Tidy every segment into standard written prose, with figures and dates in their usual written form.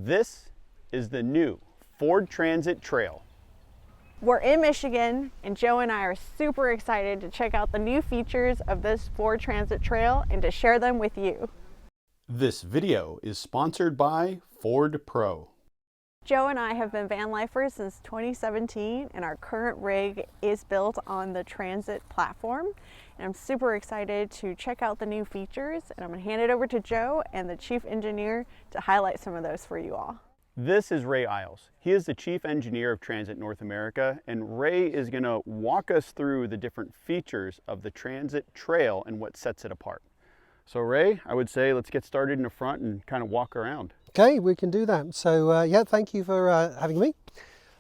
This is the new Ford Transit Trail. We're in Michigan, and Joe and I are super excited to check out the new features of this Ford Transit Trail and to share them with you. This video is sponsored by Ford Pro. Joe and I have been van lifers since 2017, and our current rig is built on the Transit platform. And I'm super excited to check out the new features, and I'm going to hand it over to Joe and the chief engineer to highlight some of those for you all. This is Ray Isles. He is the chief engineer of Transit North America, and Ray is going to walk us through the different features of the Transit Trail and what sets it apart. So Ray, I would say let's get started in the front and kind of walk around. Okay, we can do that. So yeah, thank you for having me.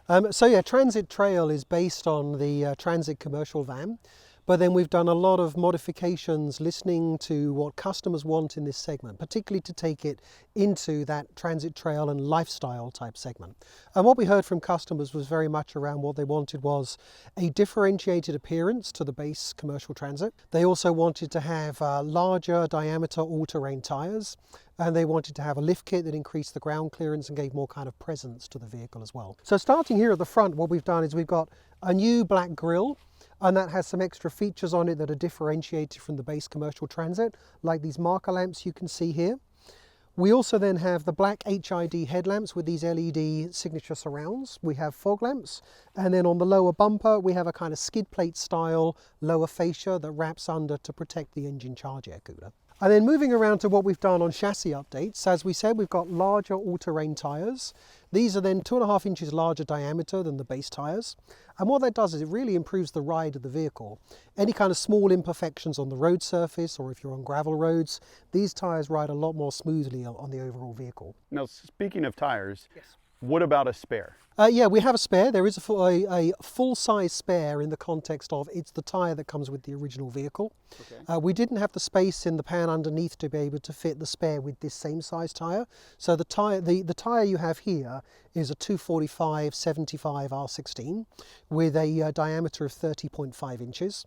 Transit Trail is based on the Transit commercial van, but then we've done a lot of modifications listening to what customers want in this segment, particularly to take it into that Transit Trail and lifestyle type segment. And what we heard from customers was very much around what they wanted was a differentiated appearance to the base commercial Transit. They also wanted to have larger diameter all-terrain tires, and they wanted to have a lift kit that increased the ground clearance and gave more kind of presence to the vehicle as well. So starting here at the front, what we've done is we've got a new black grille, and that has some extra features on it that are differentiated from the base commercial Transit, like these marker lamps you can see here. We also then have the black HID headlamps with these LED signature surrounds. We have fog lamps, and then on the lower bumper we have a kind of skid plate style lower fascia that wraps under to protect the engine charge air cooler. And then moving around to what we've done on chassis updates, as we said, we've got larger all-terrain tyres. These are then 2.5 inches larger diameter than the base tyres. And what that does is it really improves the ride of the vehicle. Any kind of small imperfections on the road surface, or if you're on gravel roads, these tyres ride a lot more smoothly on the overall vehicle. Now, speaking of tires, yes. What about a spare? Yeah, we have a spare. There is a full-size spare in the context of it's the tyre that comes with the original vehicle. Okay. We didn't have the space in the pan underneath to be able to fit the spare with this same size tyre. So the tyre you have here is a 245/75 R16 with a diameter of 30.5 inches.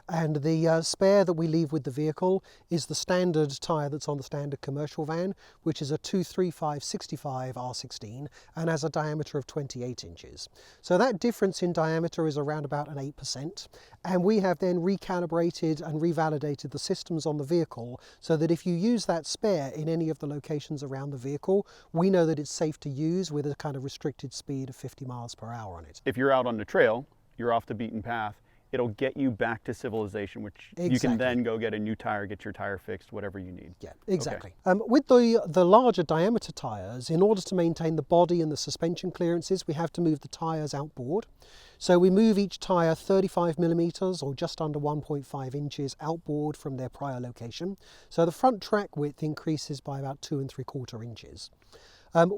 And the spare that we leave with the vehicle is the standard tyre that's on the standard commercial van, which is a 235/65 R16 and has a diameter of 28 inches. So that difference in diameter is around about an 8%. And we have then recalibrated and revalidated the systems on the vehicle so that if you use that spare in any of the locations around the vehicle, we know that it's safe to use with a kind of restricted speed of 50 miles per hour on it. If you're out on the trail, you're off the beaten path, it'll get you back to civilization, which exactly. You can then go get a new tire, get your tire fixed, whatever you need. Yeah, exactly. Okay. With the larger diameter tires, in order to maintain the body and the suspension clearances, we have to move the tires outboard. So we move each tire 35 millimeters or just under 1.5 inches outboard from their prior location. So the front track width increases by about 2 3/4 inches.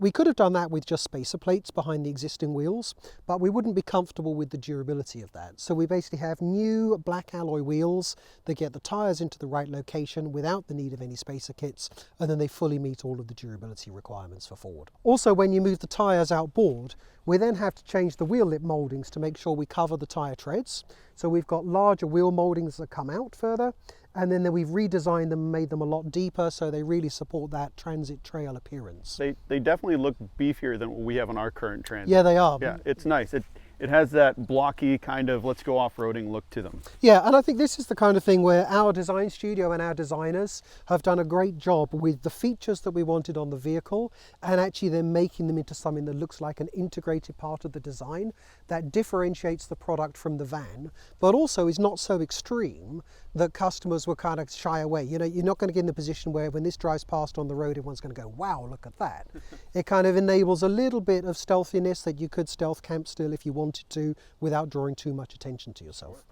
We could have done that with just spacer plates behind the existing wheels, but we wouldn't be comfortable with the durability of that. So we basically have new black alloy wheels that get the tyres into the right location without the need of any spacer kits, and then they fully meet all of the durability requirements for Ford. Also, when you move the tyres outboard, we then have to change the wheel lip mouldings to make sure we cover the tyre treads. So we've got larger wheel mouldings that come out further, and then we've redesigned them, made them a lot deeper, so they really support that Transit Trail appearance. They definitely look beefier than what we have on our current Transit. Yeah, they are. Yeah, it's nice. It has that blocky kind of let's go off-roading look to them. Yeah, and I think this is the kind of thing where our design studio and our designers have done a great job with the features that we wanted on the vehicle, and actually then making them into something that looks like an integrated part of the design that differentiates the product from the van, but also is not so extreme that customers will kind of shy away. You know, you're not going to get in the position where when this drives past on the road, everyone's going to go, wow, look at that. It kind of enables a little bit of stealthiness that you could stealth camp still if you wanted to without drawing too much attention to yourself.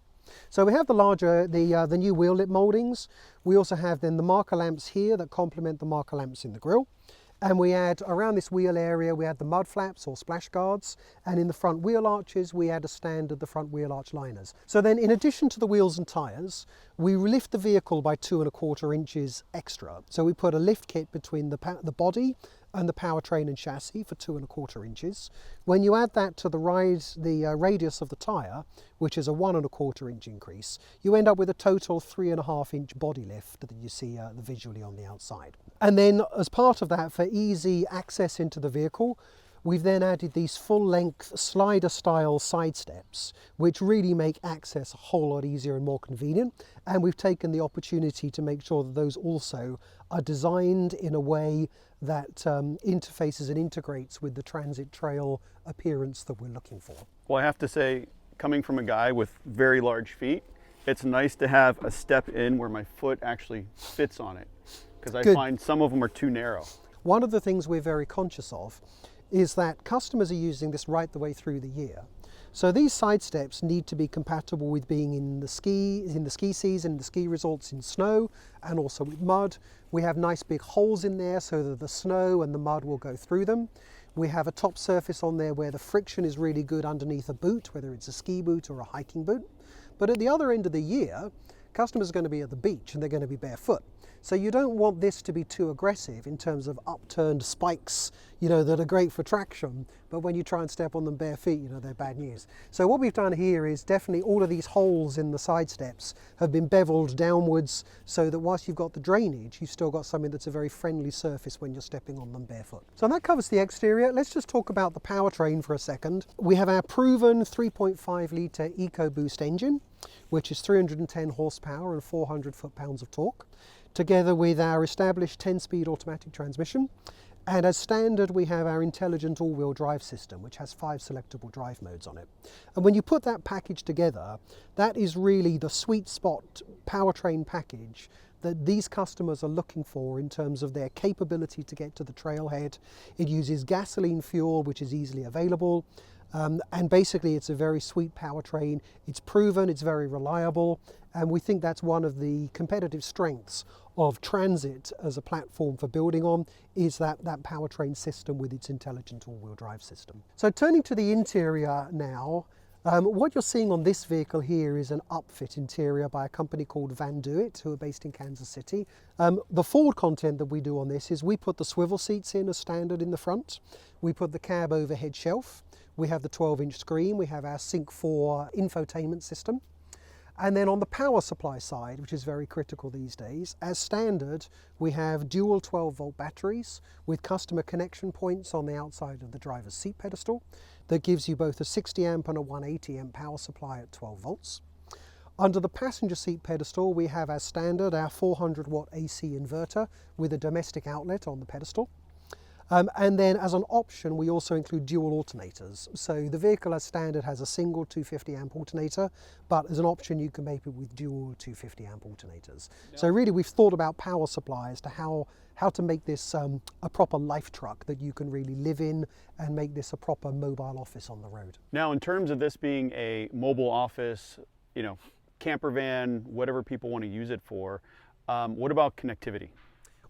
So we have the new wheel lip mouldings. We also have then the marker lamps here that complement the marker lamps in the grille. And we add, around this wheel area, we add the mud flaps or splash guards, and in the front wheel arches, we add a standard, the front wheel arch liners. So then in addition to the wheels and tyres, we lift the vehicle by 2 1/4 inches extra. So we put a lift kit between the body and the powertrain and chassis for 2¼ inches. When you add that to the radius of the tyre, which is a 1¼ inch increase, you end up with a total 3½ inch body lift that you see visually on the outside. And then as part of that, for easy access into the vehicle, we've then added these full-length slider-style side steps, which really make access a whole lot easier and more convenient. And we've taken the opportunity to make sure that those also are designed in a way that interfaces and integrates with the Transit Trail appearance that we're looking for. Well, I have to say, coming from a guy with very large feet, it's nice to have a step in where my foot actually fits on it, because I find some of them are too narrow. One of the things we're very conscious of is that customers are using this right the way through the year. So these side steps need to be compatible with being in the ski season, the ski resorts in snow, and also with mud. We have nice big holes in there so that the snow and the mud will go through them. We have a top surface on there where the friction is really good underneath a boot, whether it's a ski boot or a hiking boot. But at the other end of the year, customers are going to be at the beach and they're going to be barefoot. So you don't want this to be too aggressive in terms of upturned spikes, that are great for traction, but when you try and step on them bare feet, they're bad news. So what we've done here is definitely all of these holes in the side steps have been beveled downwards so that whilst you've got the drainage, you've still got something that's a very friendly surface when you're stepping on them barefoot. So that covers the exterior. Let's just talk about the powertrain for a second. We have our proven 3.5 litre EcoBoost engine, which is 310 horsepower and 400 foot-pounds of torque, together with our established 10-speed automatic transmission. And as standard, we have our intelligent all-wheel drive system, which has 5 selectable drive modes on it. And when you put that package together, that is really the sweet spot powertrain package that these customers are looking for in terms of their capability to get to the trailhead. It uses gasoline fuel, which is easily available. And basically it's a very sweet powertrain. It's proven, it's very reliable, and we think that's one of the competitive strengths of Transit as a platform for building on, is that powertrain system with its intelligent all-wheel drive system. So turning to the interior now, what you're seeing on this vehicle here is an upfit interior by a company called Van Duit, who are based in Kansas City. The forward content that we do on this is we put the swivel seats in as standard in the front. We put the cab overhead shelf. We have the 12-inch screen. We have our Sync 4 infotainment system. And then on the power supply side, which is very critical these days, as standard, we have dual 12-volt batteries with customer connection points on the outside of the driver's seat pedestal that gives you both a 60 amp and a 180 amp power supply at 12 volts. Under the passenger seat pedestal, we have as standard our 400 watt AC inverter with a domestic outlet on the pedestal. And then as an option, we also include dual alternators. So the vehicle as standard has a single 250 amp alternator, but as an option you can make it with dual 250 amp alternators. Yeah. So really we've thought about power supply as to how to make this a proper life truck that you can really live in and make this a proper mobile office on the road. Now in terms of this being a mobile office, camper van, whatever people want to use it for, what about connectivity?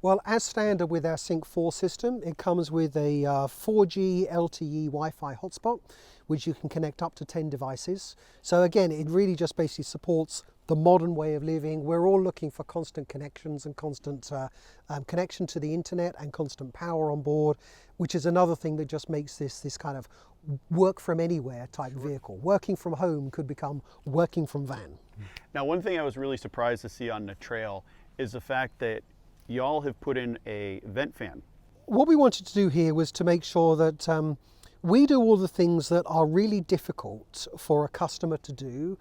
Well, as standard with our Sync 4 system, it comes with a 4G LTE Wi-Fi hotspot, which you can connect up to 10 devices. So again, it really just basically supports the modern way of living. We're all looking for constant connections and constant connection to the internet and constant power on board, which is another thing that just makes this kind of work from anywhere type vehicle. Working from home could become working from van. Now, one thing I was really surprised to see on the trail is the fact that y'all have put in a vent fan. What we wanted to do here was to make sure that we do all the things that are really difficult for a customer to do,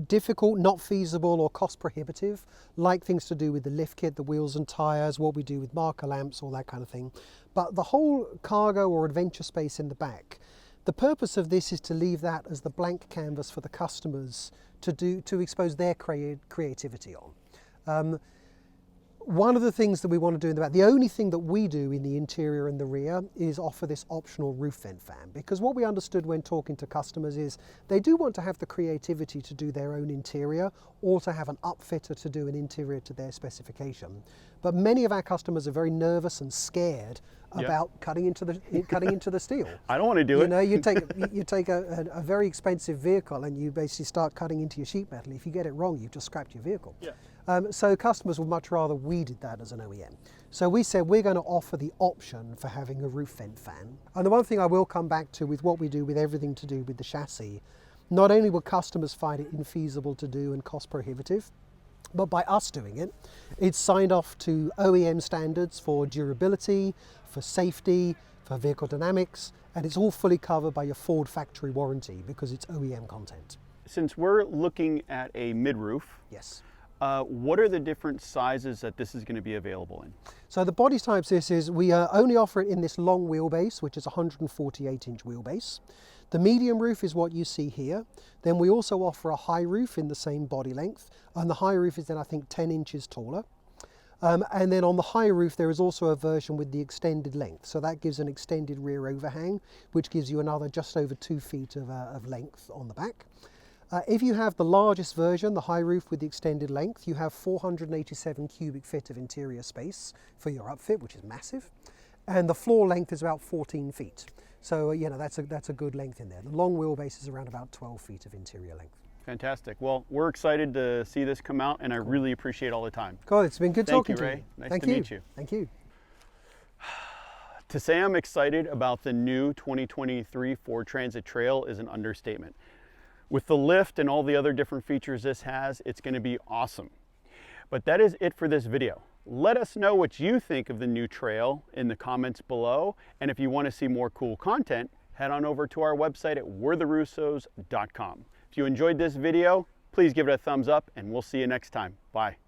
difficult, not feasible or cost prohibitive, like things to do with the lift kit, the wheels and tires, what we do with marker lamps, all that kind of thing. But the whole cargo or adventure space in the back, the purpose of this is to leave that as the blank canvas for the customers to expose their creativity on. One of the things that we want to do in the back, the only thing that we do in the interior and the rear is offer this optional roof vent fan, because what we understood when talking to customers is they do want to have the creativity to do their own interior or to have an upfitter to do an interior to their specification. But many of our customers are very nervous and scared about cutting into the steel. I don't want to do it. You take a very expensive vehicle and you basically start cutting into your sheet metal. If you get it wrong, you've just scrapped your vehicle. Yeah. So customers would much rather we did that as an OEM. So we said we're going to offer the option for having a roof vent fan. And the one thing I will come back to with what we do with everything to do with the chassis, not only will customers find it infeasible to do and cost prohibitive, but by us doing it, it's signed off to OEM standards for durability, for safety, for vehicle dynamics, and it's all fully covered by your Ford factory warranty because it's OEM content. Since we're looking at a mid-roof, Yes. what are the different sizes that this is going to be available in? So the body types this is, we only offer it in this long wheelbase, which is 148-inch wheelbase. The medium roof is what you see here. Then we also offer a high roof in the same body length, and the high roof is then I think 10 inches taller. And then on the high roof there is also a version with the extended length, so that gives an extended rear overhang, which gives you another just over 2 feet of length on the back. If you have the largest version, the high roof with the extended length, you have 487 cubic feet of interior space for your upfit, which is massive. And the floor length is about 14 feet. So, you know, that's a good length in there. The long wheelbase is around about 12 feet of interior length. Fantastic. Well, we're excited to see this come out, and I really appreciate all the time. God, it's been good talking to you. Thank you, Ray. Nice Thank to you. meet you. Thank you. To say I'm excited about the new 2023 Ford Transit Trail is an understatement. With the lift and all the other different features this has, it's going to be awesome. But that is it for this video. Let us know what you think of the new Trail in the comments below. And if you want to see more cool content, head on over to our website at we'retherussos.com. If you enjoyed this video, please give it a thumbs up and we'll see you next time. Bye.